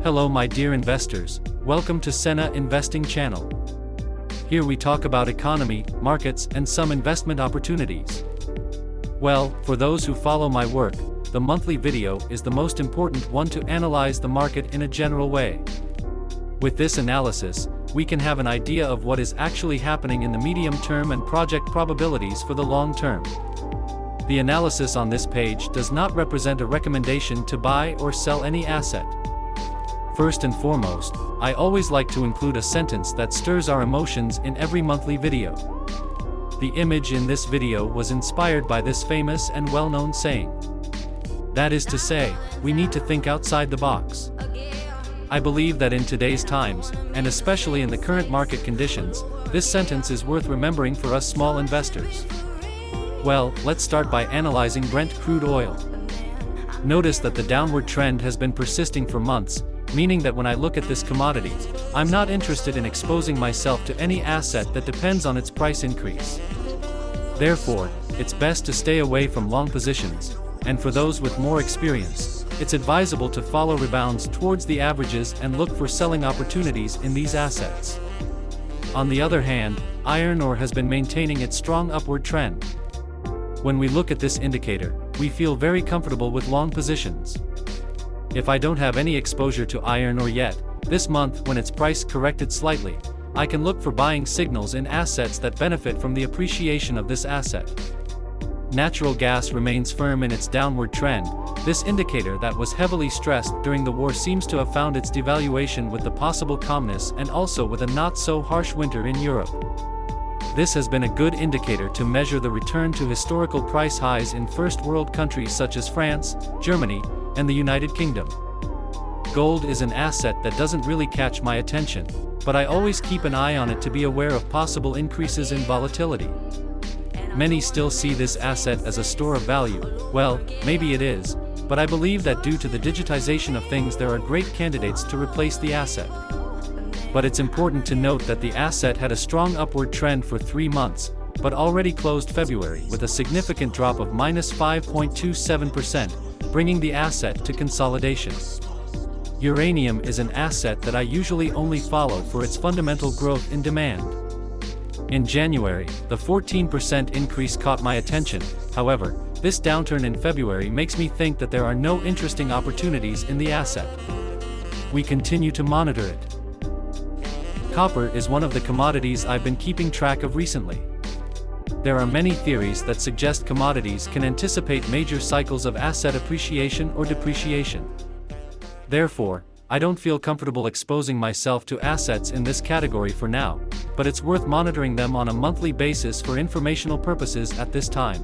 Hello my dear investors, welcome to Sena Investing Channel. Here we talk about economy, markets and some investment opportunities. Well, for those who follow my work, the monthly video is the most important one to analyze the market in a general way. With this analysis, we can have an idea of what is actually happening in the medium term and project probabilities for the long term. The analysis on this page does not represent a recommendation to buy or sell any asset. First and foremost, I always like to include a sentence that stirs our emotions in every monthly video. The image in this video was inspired by this famous and well-known saying. That is to say, we need to think outside the box. I believe that in today's times, and especially in the current market conditions, this sentence is worth remembering for us small investors. Well, let's start by analyzing Brent crude oil. Notice that the downward trend has been persisting for months, meaning that when I look at this commodity, I'm not interested in exposing myself to any asset that depends on its price increase. Therefore, it's best to stay away from long positions, and for those with more experience, it's advisable to follow rebounds towards the averages and look for selling opportunities in these assets. On the other hand, iron ore has been maintaining its strong upward trend. When we look at this indicator, we feel very comfortable with long positions. If I don't have any exposure to iron ore yet, this month when its price corrected slightly, I can look for buying signals in assets that benefit from the appreciation of this asset. Natural gas remains firm in its downward trend. This indicator that was heavily stressed during the war seems to have found its devaluation with the possible calmness and also with a not so harsh winter in Europe. This has been a good indicator to measure the return to historical price highs in first world countries such as France, Germany, and the United Kingdom. Gold is an asset that doesn't really catch my attention, but I always keep an eye on it to be aware of possible increases in volatility. Many still see this asset as a store of value. Well, maybe it is, but I believe that due to the digitization of things there are great candidates to replace the asset. But it's important to note that the asset had a strong upward trend for 3 months, but already closed February with a significant drop of -5.27%, bringing the asset to consolidation. Uranium is an asset that I usually only follow for its fundamental growth in demand. In January, the 14% increase caught my attention. However, this downturn in February makes me think that there are no interesting opportunities in the asset. We continue to monitor it. Copper is one of the commodities I've been keeping track of recently. There are many theories that suggest commodities can anticipate major cycles of asset appreciation or depreciation. Therefore, I don't feel comfortable exposing myself to assets in this category for now, but it's worth monitoring them on a monthly basis for informational purposes at this time.